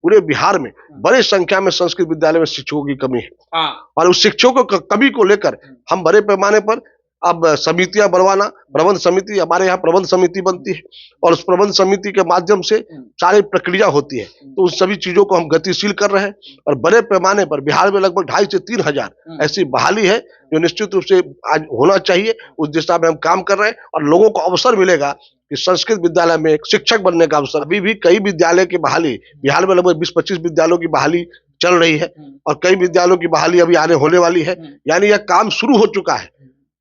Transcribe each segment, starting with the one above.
पूरे बिहार में बड़ी संख्या में संस्कृत विद्यालय में शिक्षकों की कमी है। हाँ। और उस शिक्षकों की कमी को लेकर हम बड़े पैमाने पर अब समितियां बनवाना, प्रबंध समिति, हमारे यहाँ प्रबंध समिति बनती है और उस प्रबंध समिति के माध्यम से सारी प्रक्रिया होती है। तो उन सभी चीजों को हम गतिशील कर रहे हैं और बड़े पैमाने पर बिहार में लगभग 2,500 से 3,000 ऐसी बहाली है जो निश्चित रूप से आज होना चाहिए। उस दिशा में हम काम कर रहे हैं और लोगों को अवसर मिलेगा कि संस्कृत विद्यालय में एक शिक्षक बनने का अवसर। अभी भी कई विद्यालय की बहाली, बिहार में लगभग 20-25 विद्यालयों की बहाली चल रही है और कई विद्यालयों की बहाली अभी आने होने वाली है। यानी यह काम शुरू हो चुका है।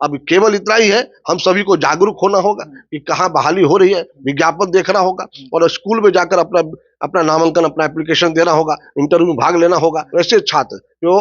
अब केवल इतना ही है, हम सभी को जागरूक होना होगा कि कहाँ बहाली हो रही है, विज्ञापन देखना होगा और स्कूल में जाकर अपना नामांकन, अपना एप्लीकेशन देना होगा, इंटरव्यू में भाग लेना होगा। वैसे छात्र जो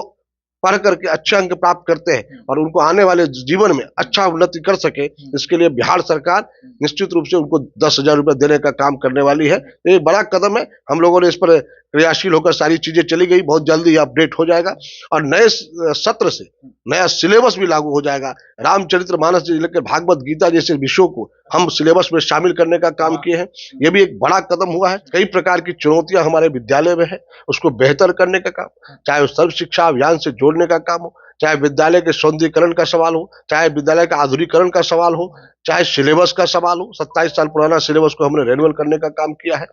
पढ़ करके अच्छे अंक प्राप्त करते हैं और उनको आने वाले जीवन में अच्छा उन्नति कर सके, इसके लिए बिहार सरकार निश्चित रूप से उनको 10,000 रुपये देने का काम करने वाली है। तो ये बड़ा कदम है। हम लोगों ने इस पर क्रियाशील होकर सारी चीजें चली गई, बहुत जल्दी अपडेट हो जाएगा और नए सत्र से नया सिलेबस भी लागू हो जाएगा। रामचरितमानस से लेकर भागवत गीता जैसे विषयों को हम सिलेबस में शामिल करने का काम किए हैं। यह भी एक बड़ा कदम हुआ है। कई प्रकार की चुनौतियां हमारे विद्यालय में है, उसको बेहतर करने का काम, चाहे सर्व शिक्षा अभियान से जोड़ने का काम हो, चाहे विद्यालय के सौंदर्यीकरण का सवाल हो, चाहे विद्यालय का आधुनिकीकरण का सवाल हो, चाहे सिलेबस का सवाल हो। 27 साल पुराना सिलेबस को हमने रिन्यूअल करने का काम किया है।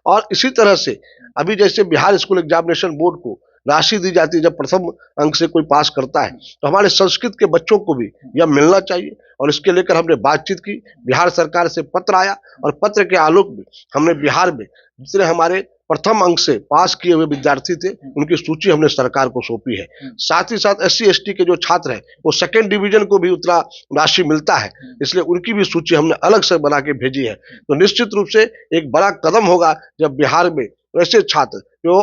और इसी तरह से अभी जैसे बिहार स्कूल एग्जामिनेशन बोर्ड को राशि दी जाती है, जब प्रथम अंक से कोई पास करता है तो हमारे संस्कृत के बच्चों को भी यह मिलना चाहिए और इसके लेकर हमने बातचीत की। बिहार सरकार से पत्र आया और पत्र के आलोक में हमने बिहार में जितने हमारे प्रथम अंक से पास किए हुए विद्यार्थी थे उनकी सूची हमने सरकार को सौंपी है। साथ ही साथ SC/ST के जो छात्र हैं वो सेकेंड डिवीजन को भी उतना राशि मिलता है, इसलिए उनकी भी सूची हमने अलग से बना के भेजी है। तो निश्चित रूप से एक बड़ा कदम होगा जब बिहार में वैसे छात्र जो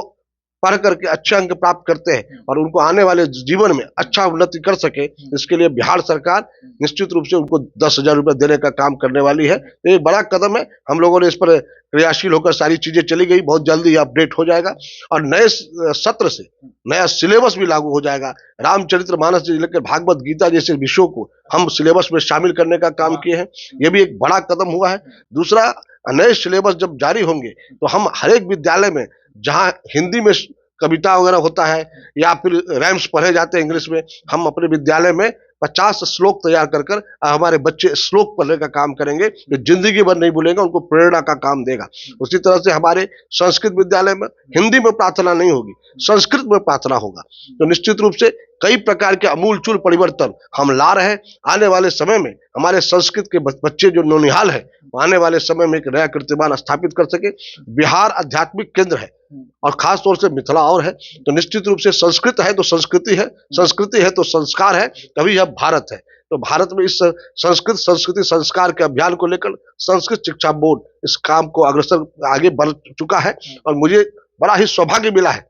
पढ़ करके अच्छे अंक प्राप्त करते हैं और उनको आने वाले जीवन में अच्छा उन्नति कर सके, इसके लिए बिहार सरकार निश्चित रूप से उनको 10,000 रुपये देने का काम करने वाली है। तो ये बड़ा कदम है। हम लोगों ने इस पर क्रियाशील होकर सारी चीजें चली गई, बहुत जल्दी अपडेट हो जाएगा और नए सत्र से नया सिलेबस भी लागू हो जाएगा। रामचरितमानस से लेकर भागवत गीता जैसे विषयों को हम सिलेबस में शामिल करने का काम किए हैं। यह भी एक बड़ा कदम हुआ है। दूसरा, नए सिलेबस जब जारी होंगे तो हम हर एक विद्यालय में जहां हिंदी में कविता वगैरह होता है या फिर रैम्स पढ़े जाते हैं इंग्लिश में, हम अपने विद्यालय में 50 श्लोक तैयार कर हमारे बच्चे श्लोक पढ़ने का काम करेंगे, जो जिंदगी भर नहीं भूलेंगे, उनको प्रेरणा का काम देगा। उसी तरह से हमारे संस्कृत विद्यालय में हिंदी में प्रार्थना नहीं होगी, संस्कृत में प्रार्थना होगा। तो निश्चित रूप से कई प्रकार के अमूलचूल परिवर्तन हम ला रहे हैं। आने वाले समय में हमारे संस्कृत के बच्चे जो नौनिहाल है, आने वाले समय में एक नया कीर्तिमान स्थापित कर सके। बिहार आध्यात्मिक केंद्र है और खास तौर से मिथिला और है, तो निश्चित रूप से संस्कृत है तो संस्कृति है, संस्कृति है तो संस्कार है, तभी यह भारत है। तो भारत में इस संस्कृति संस्कार के अभियान को लेकर संस्कृत शिक्षा बोर्ड इस काम को अग्रसर आगे बढ़ चुका है और मुझे बड़ा ही सौभाग्य मिला है।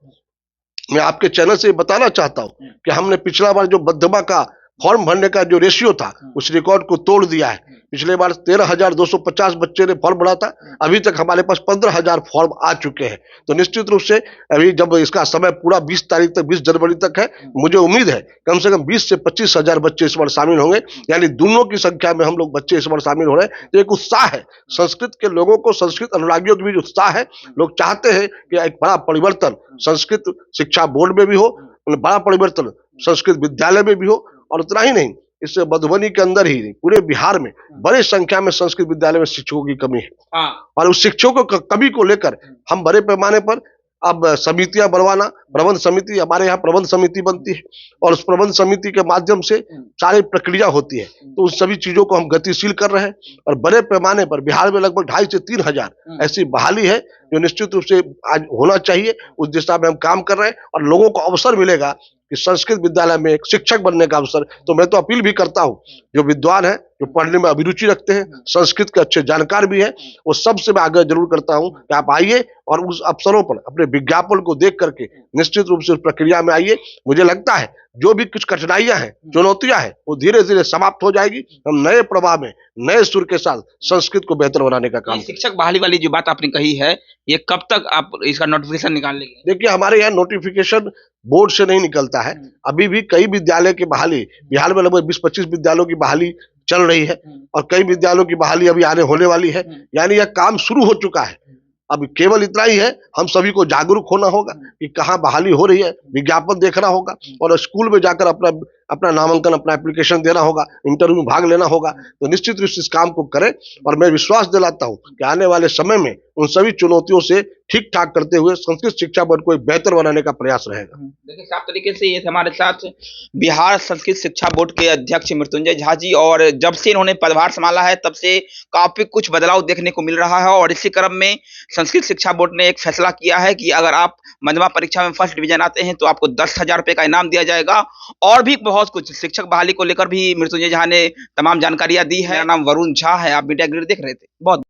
मैं आपके चैनल से बताना चाहता हूं कि हमने पिछला बार जो मध्यमा का फॉर्म भरने का जो रेशियो था उस रिकॉर्ड को तोड़ दिया है। पिछले बार 13,250 बच्चे ने फॉर्म भरा था, अभी तक हमारे पास 15,000 फॉर्म आ चुके हैं। तो निश्चित रूप से अभी जब इसका समय पूरा 20 तारीख तक, 20 जनवरी तक है, मुझे उम्मीद है कम से कम 20 से 25,000 बच्चे इस बार शामिल होंगे। यानी दोनों की संख्या में हम लोग बच्चे इस बार शामिल हो रहे हैं। तो एक उत्साह है संस्कृत के लोगों को, संस्कृत अनुरागियों के बीच उत्साह है। लोग चाहते हैं कि एक बड़ा परिवर्तन संस्कृत शिक्षा बोर्ड में भी हो, बड़ा परिवर्तन संस्कृत विद्यालय में भी हो। और उतना ही नहीं, इस मधुबनी के अंदर ही नहीं, पूरे बिहार में बड़ी संख्या में संस्कृत विद्यालय में शिक्षकों की कमी है और उस शिक्षकों की कमी को लेकर हम बड़े पैमाने पर अब समितियां बनवाना, प्रबंध समिति, हमारे यहाँ प्रबंध समिति बनती है और उस प्रबंध समिति के माध्यम से सारी प्रक्रिया होती है। तो उन सभी चीजों को हम गतिशील कर रहे हैं और बड़े पैमाने पर बिहार में लगभग 2,500 से 3,000 ऐसी बहाली है जो निश्चित रूप से आज होना चाहिए। उस दिशा में हम काम कर रहे हैं और लोगों को अवसर मिलेगा कि संस्कृत विद्यालय में एक शिक्षक बनने का अवसर। तो मैं तो अपील भी करता हूँ, जो विद्वान है, जो पढ़ने में अभिरुचि रखते हैं, संस्कृत के अच्छे जानकार भी हैं, वो सबसे मैं आग्रह जरूर करता हूँ कि आप आइए और उस अवसरों पर अपने विज्ञापन को देख करके निश्चित रूप से उस प्रक्रिया में आइए। मुझे लगता है जो भी कुछ कठिनाइयां हैं, चुनौतियां हैं, वो धीरे धीरे समाप्त हो जाएगी। हम नए प्रवाह में, नए सुर के साथ संस्कृत को बेहतर बनाने का काम। शिक्षक बहाली वाली जो बात आपने कही है, ये कब तक आप इसका नोटिफिकेशन निकाल लेंगे? देखिए, हमारे यहाँ नोटिफिकेशन बोर्ड से नहीं निकलता है। अभी भी कई विद्यालय की बहाली, बिहार में लगभग 20-25 विद्यालयों की बहाली चल रही है और कई विद्यालयों की बहाली अभी आने होने वाली है। यानी यह काम शुरू हो चुका है। अब केवल इतना ही है, हम सभी को जागरूक होना होगा कि कहाँ बहाली हो रही है, विज्ञापन देखना होगा और स्कूल में जाकर अपना अपना नामांकन, अपना एप्लीकेशन देना होगा, इंटरव्यू में भाग लेना होगा। तो निश्चित रूप से इस काम को करें और मैं विश्वास दिलाता हूं कि आने वाले समय में उन सभी चुनौतियों से ठीक ठाक करते हुए संस्कृत शिक्षा बोर्ड को एक बेहतर बनाने का प्रयास रहेगा। देखिए साफ तरीके से ये थे हमारे साथ बिहार संस्कृत शिक्षा बोर्ड के अध्यक्ष मृत्युंजय झा जी, और जब से इन्होंने पदभार संभाला है तब से काफी कुछ बदलाव देखने को मिल रहा है। और इसी क्रम में संस्कृत शिक्षा बोर्ड ने एक फैसला किया है कि अगर आप मध्यमा परीक्षा में फर्स्ट डिवीजन आते हैं तो आपको 10,000 रुपए का इनाम दिया जाएगा। और भी बहुत कुछ शिक्षक बहाली को लेकर भी मृत्युंजय झा ने तमाम जानकारियां दी है। मेरा नाम वरुण झा है, आप मीडिया ग्रिड देख रहे थे। बहुत